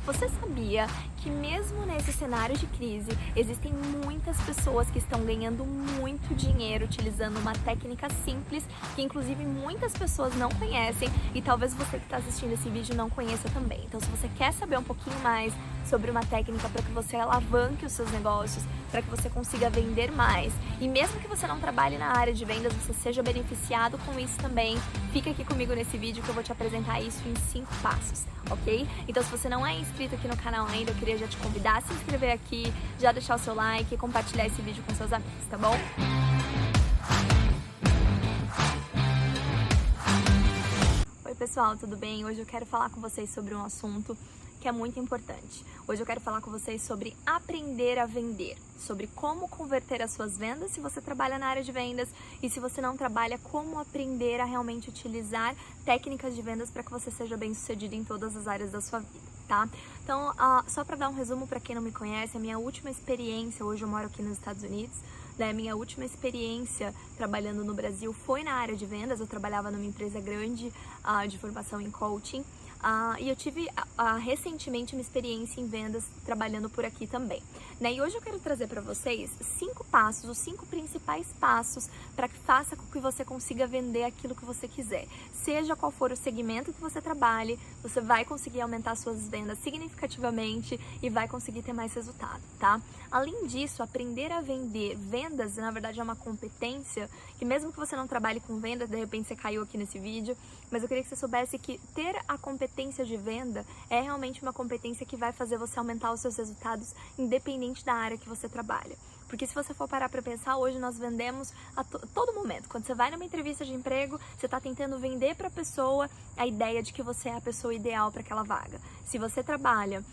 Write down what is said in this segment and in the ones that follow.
Você sabia que mesmo nesse cenário de crise, existem muitas pessoas que estão ganhando muito dinheiro utilizando uma técnica simples, que inclusive muitas pessoas não conhecem e talvez você que está assistindo esse vídeo não conheça também. Então, se você quer saber um pouquinho mais sobre uma técnica para que você alavanque os seus negócios, para que você consiga vender mais, e mesmo que você não trabalhe na área de vendas, você seja beneficiado com isso também, fica aqui comigo nesse vídeo que eu vou te apresentar isso em 5 passos, ok? Então, se você não é inscrito aqui no canal ainda, eu queria já te convidar a se inscrever aqui, já deixar o seu like e compartilhar esse vídeo com seus amigos, tá bom? Oi pessoal, tudo bem? Hoje eu quero falar com vocês sobre um assunto que é muito importante. Hoje eu quero falar com vocês sobre aprender a vender, sobre como converter as suas vendas se você trabalha na área de vendas e se você não trabalha, como aprender a realmente utilizar técnicas de vendas para que você seja bem sucedido em todas as áreas da sua vida, tá? Então, só para dar um resumo para quem não me conhece, a minha última experiência, hoje eu moro aqui nos Estados Unidos, né? Minha última experiência trabalhando no Brasil foi na área de vendas. Eu trabalhava numa empresa grande de formação em coaching. E eu tive recentemente uma experiência em vendas trabalhando por aqui também, né? E hoje eu quero trazer para vocês 5 passos, os 5 principais passos para que faça com que você consiga vender aquilo que você quiser. Seja qual for o segmento que você trabalhe, você vai conseguir aumentar suas vendas significativamente e vai conseguir ter mais resultado, tá? Além disso, aprender a vender, vendas, na verdade é uma competência que mesmo que você não trabalhe com vendas, de repente você caiu aqui nesse vídeo, mas eu queria que você soubesse que ter a competência de venda é realmente uma competência que vai fazer você aumentar os seus resultados independente da área que você trabalha. Porque se você for parar para pensar, hoje nós vendemos a todo momento. Quando você vai numa entrevista de emprego, você está tentando vender para a pessoa a ideia de que você é a pessoa ideal para aquela vaga. Se você trabalha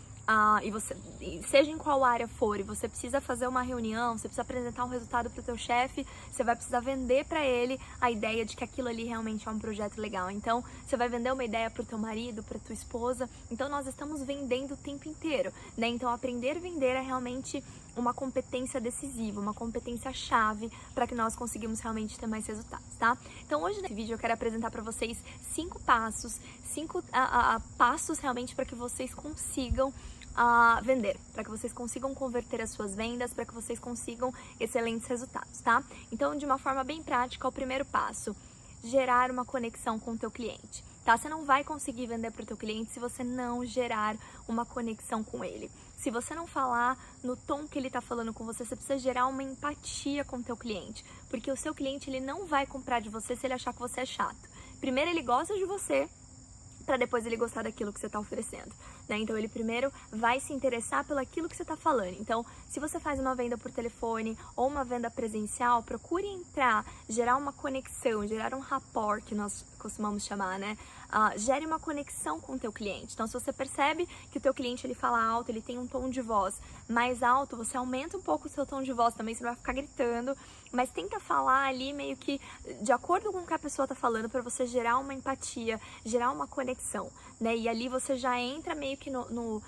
seja em qual área for, e você precisa fazer uma reunião, você precisa apresentar um resultado para o teu chefe, você vai precisar vender para ele a ideia de que aquilo ali realmente é um projeto legal. Então, você vai vender uma ideia para o teu marido, para tua esposa. Então, nós estamos vendendo o tempo inteiro, né? Então, aprender a vender é realmente uma competência decisiva, uma competência chave para que nós conseguimos realmente ter mais resultados, tá? Então, hoje nesse vídeo eu quero apresentar para vocês 5 passos, 5 passos realmente para que vocês consigam vender, para que vocês consigam converter as suas vendas, para que vocês consigam excelentes resultados, tá? Então, de uma forma bem prática, o primeiro passo: gerar uma conexão com o teu cliente, tá? Você não vai conseguir vender para o teu cliente se você não gerar uma conexão com ele. Se você não falar no tom que ele está falando com você, você precisa gerar uma empatia com o teu cliente, porque o seu cliente ele não vai comprar de você se ele achar que você é chato. Primeiro ele gosta de você, para depois ele gostar daquilo que você está oferecendo, né? Então ele primeiro vai se interessar pelo aquilo que você está falando. Então, se você faz uma venda por telefone ou uma venda presencial, procure entrar, gerar uma conexão, gerar um rapport, que nós costumamos chamar, né? Gere uma conexão com o teu cliente. Então, se você percebe que o teu cliente ele fala alto, ele tem um tom de voz mais alto, você aumenta um pouco o seu tom de voz também, você não vai ficar gritando, mas tenta falar ali meio que de acordo com o que a pessoa está falando, para você gerar uma empatia, gerar uma conexão, né? E ali você já entra meio que no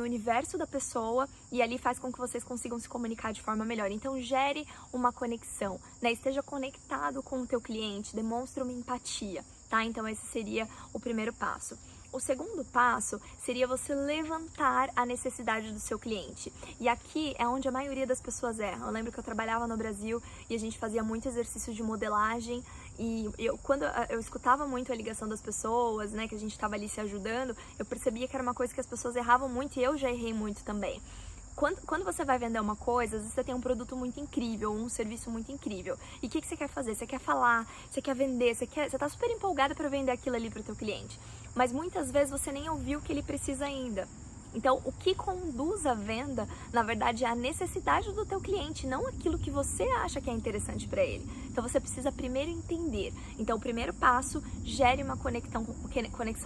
universo da pessoa e ali faz com que vocês consigam se comunicar de forma melhor. Então, gere uma conexão, né? Esteja conectado com o teu cliente, demonstre uma empatia, tá? Então, esse seria o primeiro passo. O segundo passo seria você levantar a necessidade do seu cliente. E aqui é onde a maioria das pessoas erram. Eu lembro que eu trabalhava no Brasil e a gente fazia muito exercício de modelagem. E quando eu escutava muito a ligação das pessoas, né, que a gente estava ali se ajudando, eu percebia que era uma coisa que as pessoas erravam muito e eu já errei muito também. Quando você vai vender uma coisa, às vezes você tem um produto muito incrível, um serviço muito incrível. E o que você quer fazer? Você quer falar, você quer vender, você tá super empolgada para vender aquilo ali para o teu cliente. Mas muitas vezes você nem ouviu o que ele precisa ainda. Então, o que conduz a venda, na verdade, é a necessidade do teu cliente, não aquilo que você acha que é interessante para ele. Então, você precisa primeiro entender. Então, o primeiro passo, gere uma conexão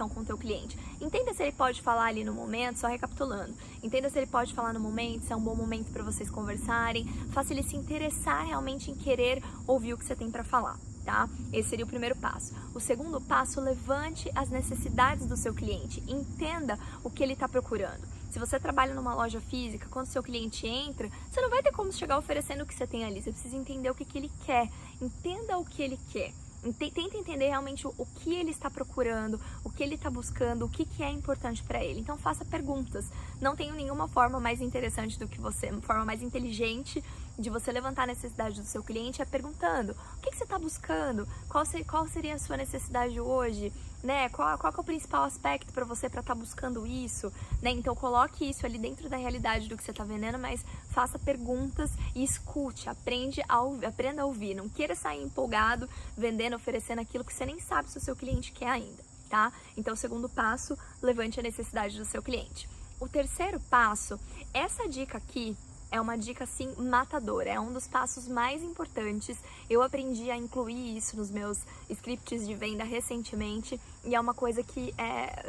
com o teu cliente. Entenda se ele pode falar ali no momento, só recapitulando. Entenda se ele pode falar no momento, se é um bom momento para vocês conversarem. Faça ele se interessar realmente em querer ouvir o que você tem para falar. Tá? Esse seria o primeiro passo. O segundo passo, levante as necessidades do seu cliente. Entenda o que ele está procurando. Se você trabalha numa loja física, quando o seu cliente entra, você não vai ter como chegar oferecendo o que você tem ali. Você precisa entender o que ele quer. Entenda o que ele quer. Tenta entender realmente o que ele está procurando, o que ele está buscando, o que é importante para ele. Então faça perguntas. Não tem nenhuma forma mais interessante do que você, uma forma mais inteligente de você levantar a necessidade do seu cliente é perguntando: o que você está buscando? Qual seria a sua necessidade hoje? Né? Qual que é o principal aspecto para você para estar buscando isso? Né? Então coloque isso ali dentro da realidade do que você está vendendo, mas faça perguntas e escute, aprenda a ouvir. Não queira sair empolgado, vendendo, oferecendo aquilo que você nem sabe se o seu cliente quer ainda, tá? Então, o segundo passo, levante a necessidade do seu cliente. O terceiro passo, essa dica aqui é uma dica assim matadora, é um dos passos mais importantes. Eu aprendi a incluir isso nos meus scripts de venda recentemente e é uma coisa que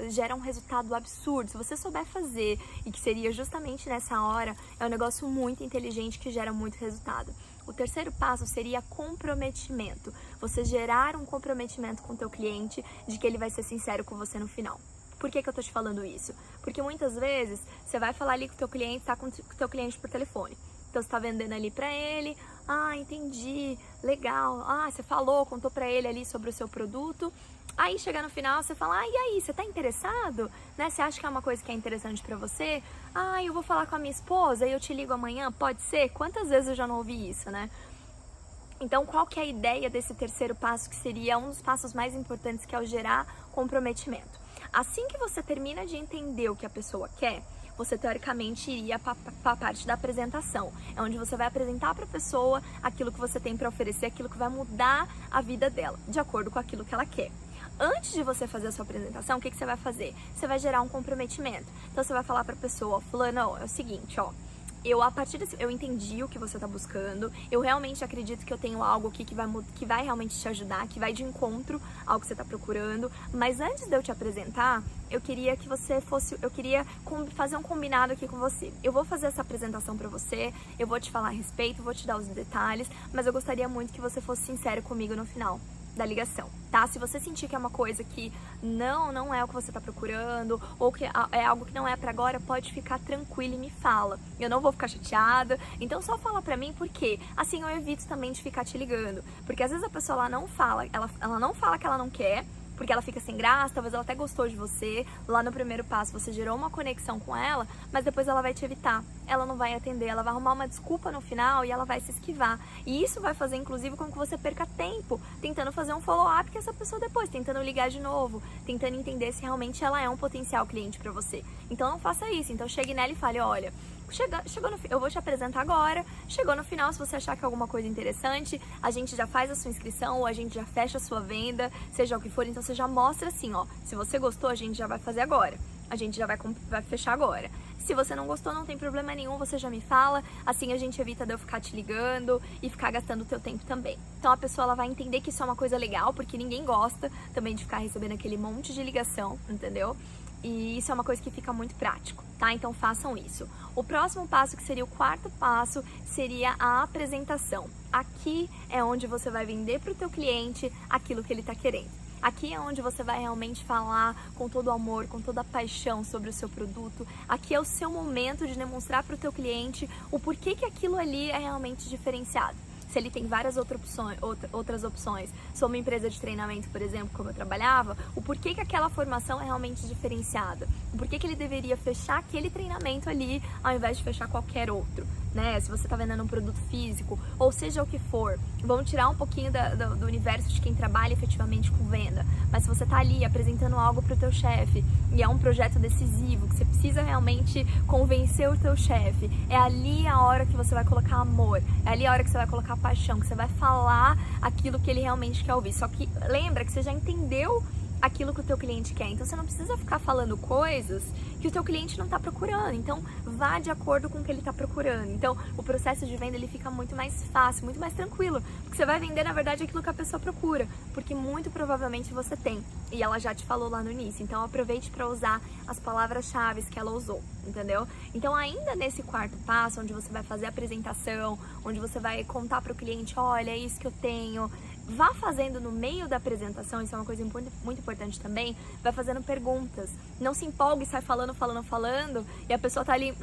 gera um resultado absurdo. Se você souber fazer e que seria justamente nessa hora, é um negócio muito inteligente que gera muito resultado. O terceiro passo seria comprometimento. Você gerar um comprometimento com o teu cliente de que ele vai ser sincero com você no final. Por que eu tô te falando isso? Porque muitas vezes você vai falar ali com o teu cliente, tá com o teu cliente por telefone. Então você tá vendendo ali pra ele, entendi, legal. Você falou, contou pra ele ali sobre o seu produto. Aí chega no final, você fala: e aí, você tá interessado? Né? Você acha que é uma coisa que é interessante pra você? Eu vou falar com a minha esposa e eu te ligo amanhã, pode ser? Quantas vezes eu já não ouvi isso, né? Então, qual que é a ideia desse terceiro passo, que seria um dos passos mais importantes, que é o gerar comprometimento? Assim que você termina de entender o que a pessoa quer, você teoricamente iria para a parte da apresentação. É onde você vai apresentar para a pessoa aquilo que você tem para oferecer, aquilo que vai mudar a vida dela, de acordo com aquilo que ela quer. Antes de você fazer a sua apresentação, o que você vai fazer? Você vai gerar um comprometimento. Então você vai falar para a pessoa: fulano, é o seguinte, a partir desse, eu entendi o que você está buscando, eu realmente acredito que eu tenho algo aqui que vai realmente te ajudar, que vai de encontro ao que você está procurando, mas antes de eu te apresentar, eu queria fazer um combinado aqui com você. Eu vou fazer essa apresentação para você, eu vou te falar a respeito, vou te dar os detalhes, mas eu gostaria muito que você fosse sincero comigo no final da ligação, tá? Se você sentir que é uma coisa que não é o que você tá procurando, ou que é algo que não é pra agora, pode ficar tranquila e me fala. Eu não vou ficar chateada, então só fala pra mim, porque assim eu evito também de ficar te ligando. Porque às vezes a pessoa lá não fala, ela não fala que ela não quer, porque ela fica sem graça, talvez ela até gostou de você, lá no primeiro passo você gerou uma conexão com ela, mas depois ela vai te evitar, ela não vai atender, ela vai arrumar uma desculpa no final e ela vai se esquivar. E isso vai fazer, inclusive, com que você perca tempo tentando fazer um follow-up com essa pessoa depois, tentando ligar de novo, tentando entender se realmente ela é um potencial cliente pra você. Então não faça isso, então chegue nela e fale: olha, eu vou te apresentar agora, chegou no final, se você achar que é alguma coisa interessante, a gente já faz a sua inscrição ou a gente já fecha a sua venda, seja o que for. Então você já mostra assim, se você gostou, a gente já vai fazer agora, a gente já vai fechar agora. Se você não gostou, não tem problema nenhum, você já me fala, assim a gente evita de eu ficar te ligando e ficar gastando o teu tempo também. Então a pessoa, ela vai entender que isso é uma coisa legal, porque ninguém gosta também de ficar recebendo aquele monte de ligação, entendeu? E isso é uma coisa que fica muito prático, tá? Então façam isso. O próximo passo, que seria o quarto passo, seria a apresentação. Aqui é onde você vai vender para o teu cliente aquilo que ele está querendo. Aqui é onde você vai realmente falar com todo o amor, com toda a paixão sobre o seu produto. Aqui é o seu momento de demonstrar para o teu cliente o porquê que aquilo ali é realmente diferenciado. Se ele tem várias outras opções, sou uma empresa de treinamento, por exemplo, como eu trabalhava, o porquê que aquela formação é realmente diferenciada, o porquê que ele deveria fechar aquele treinamento ali ao invés de fechar qualquer outro, né? Se você está vendendo um produto físico, ou seja o que for, vamos tirar um pouquinho do universo de quem trabalha efetivamente com venda, mas se você está ali apresentando algo para o teu chefe e é um projeto decisivo, que você precisa realmente convencer o teu chefe, é ali a hora que você vai colocar amor, é ali a hora que você vai colocar paixão, que você vai falar aquilo que ele realmente quer ouvir. Só que lembra que você já entendeu aquilo que o teu cliente quer, então você não precisa ficar falando coisas que o teu cliente não está procurando. Então vá de acordo com o que ele está procurando. Então o processo de venda, ele fica muito mais fácil, muito mais tranquilo, porque você vai vender na verdade aquilo que a pessoa procura, porque muito provavelmente você tem e ela já te falou lá no início. Então aproveite para usar as palavras-chave que ela usou, entendeu? Então ainda nesse quarto passo, onde você vai fazer a apresentação, onde você vai contar para o cliente: olha, é isso que eu tenho, vá fazendo no meio da apresentação, isso é uma coisa muito importante também, vai fazendo perguntas. Não se empolgue e sai falando, e a pessoa tá ali,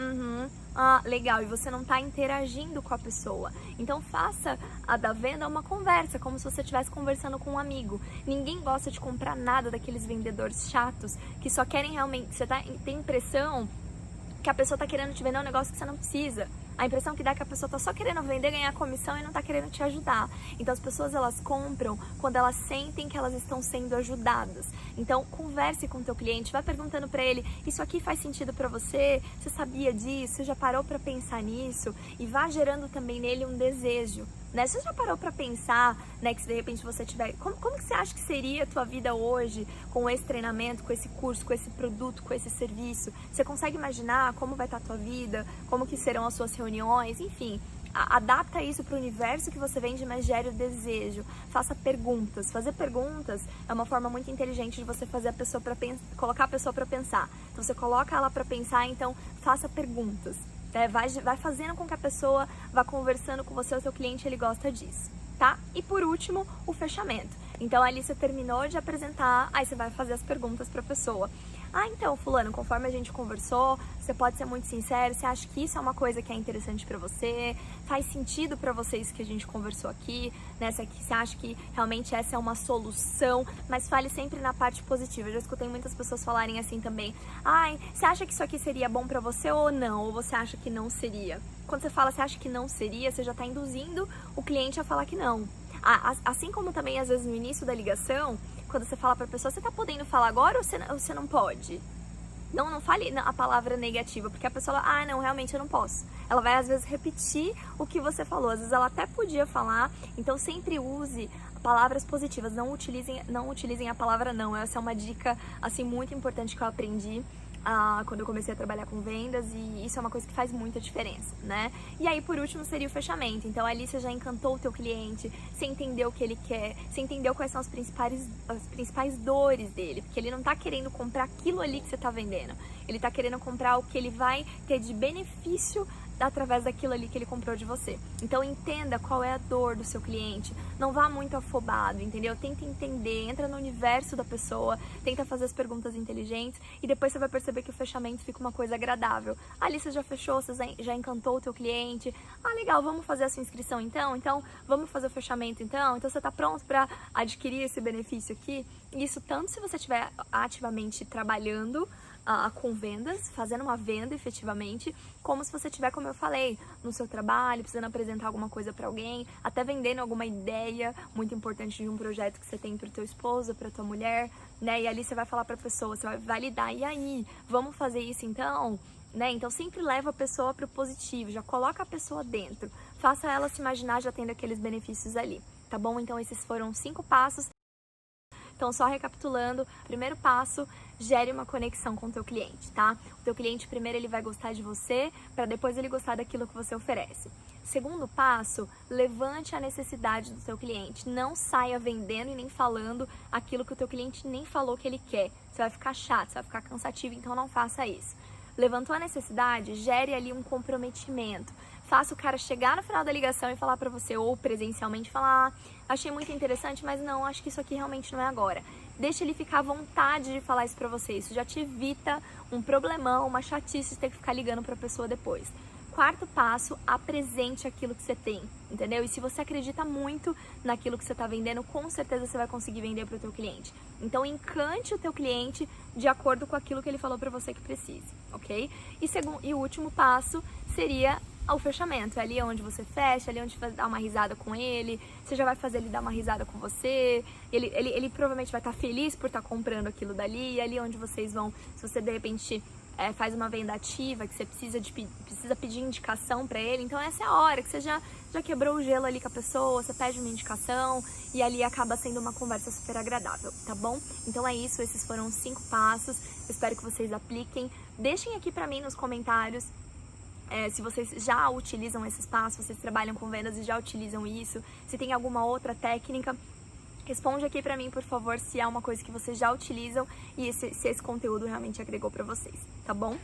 legal, e você não tá interagindo com a pessoa. Então faça a da venda uma conversa, como se você estivesse conversando com um amigo. Ninguém gosta de comprar nada daqueles vendedores chatos, que só querem realmente, tem impressão que a pessoa tá querendo te vender um negócio que você não precisa. A impressão que dá é que a pessoa tá só querendo vender, ganhar comissão e não tá querendo te ajudar. Então as pessoas, elas compram quando elas sentem que elas estão sendo ajudadas. Então converse com o teu cliente, vai perguntando pra ele, isso aqui faz sentido pra você? Você sabia disso? Você já parou pra pensar nisso? E vá gerando também nele um desejo. Né? Você já parou pra pensar, né, que se de repente você tiver... Como que você acha que seria a tua vida hoje com esse treinamento, com esse curso, com esse produto, com esse serviço? Você consegue imaginar como vai estar a tua vida? Como que serão as suas reuniões? Enfim, adapta isso para o universo que você vende, mas gere o desejo. Faça perguntas. Fazer perguntas é uma forma muito inteligente de você fazer a pessoa colocar a pessoa para pensar. Então você coloca ela para pensar, então faça perguntas. Vai fazendo com que a pessoa vá conversando com você, o seu cliente, ele gosta disso, tá? E por último, o fechamento. Então ali você terminou de apresentar, aí você vai fazer as perguntas para a pessoa. Então, fulano, conforme a gente conversou, você pode ser muito sincero, você acha que isso é uma coisa que é interessante pra você? Faz sentido pra você isso que a gente conversou aqui, né? Você acha que realmente essa é uma solução? Mas fale sempre na parte positiva. Eu já escutei muitas pessoas falarem assim também. Você acha que isso aqui seria bom pra você ou não? Ou você acha que não seria? Quando você fala, você acha que não seria, você já tá induzindo o cliente a falar que não. Assim como também, às vezes, no início da ligação, quando você fala pra pessoa, você tá podendo falar agora ou você não pode? Não fale a palavra negativa, porque a pessoa fala, não, realmente eu não posso. Ela vai, às vezes, repetir o que você falou. Às vezes ela até podia falar, então sempre use palavras positivas. Não utilizem a palavra não. Essa é uma dica, assim, muito importante que eu aprendi quando eu comecei a trabalhar com vendas, e isso é uma coisa que faz muita diferença, né? E aí, por último, seria o fechamento. Então, ali você já encantou o teu cliente, você entendeu o que ele quer, você entendeu quais são as principais dores dele, porque ele não tá querendo comprar aquilo ali que você tá vendendo, ele tá querendo comprar o que ele vai ter de benefício através daquilo ali que ele comprou de você. Então entenda qual é a dor do seu cliente, não vá muito afobado, entendeu? Tenta entender, entra no universo da pessoa, tenta fazer as perguntas inteligentes e depois você vai perceber que o fechamento fica uma coisa agradável. Ali você já fechou, você já encantou o teu cliente, legal, vamos fazer a sua inscrição então vamos fazer o fechamento então você tá pronto para adquirir esse benefício aqui? Isso tanto se você estiver ativamente trabalhando com vendas, fazendo uma venda efetivamente, como se você estiver, como eu falei, no seu trabalho, precisando apresentar alguma coisa para alguém, até vendendo alguma ideia muito importante de um projeto que você tem para o teu esposo, para tua mulher, né? E ali você vai falar para a pessoa, você vai validar, e aí, vamos fazer isso então? Né? Então sempre leva a pessoa para o positivo, já coloca a pessoa dentro, faça ela se imaginar já tendo aqueles benefícios ali, tá bom? Então esses foram 5 passos. Então, só recapitulando, primeiro passo, gere uma conexão com o teu cliente, tá? O teu cliente, primeiro, ele vai gostar de você, para depois ele gostar daquilo que você oferece. Segundo passo, levante a necessidade do teu cliente. Não saia vendendo e nem falando aquilo que o teu cliente nem falou que ele quer. Você vai ficar chato, você vai ficar cansativo, então não faça isso. Levantou a necessidade, gere ali um comprometimento. Faça o cara chegar no final da ligação e falar pra você, ou presencialmente, falar, achei muito interessante, mas não, acho que isso aqui realmente não é agora. Deixa ele ficar à vontade de falar isso pra você, isso já te evita um problemão, uma chatice de ter que ficar ligando pra pessoa depois. Quarto passo, apresente aquilo que você tem, entendeu? E se você acredita muito naquilo que você está vendendo, com certeza você vai conseguir vender para o teu cliente. Então, encante o teu cliente de acordo com aquilo que ele falou para você que precise, ok? E o último passo seria o fechamento. É ali onde você fecha, ali onde você vai dar uma risada com ele, você já vai fazer ele dar uma risada com você, ele provavelmente vai estar feliz por estar comprando aquilo dali, e ali onde vocês vão, se você de repente faz uma venda ativa, que você precisa pedir indicação para ele, então essa é a hora que você já quebrou o gelo ali com a pessoa, você pede uma indicação e ali acaba sendo uma conversa super agradável, tá bom? Então é isso, esses foram os 5 passos, espero que vocês apliquem. Deixem aqui para mim nos comentários se vocês já utilizam esses passos, vocês trabalham com vendas e já utilizam isso, se tem alguma outra técnica. Responde aqui pra mim, por favor, se é uma coisa que vocês já utilizam e se esse conteúdo realmente agregou pra vocês, tá bom?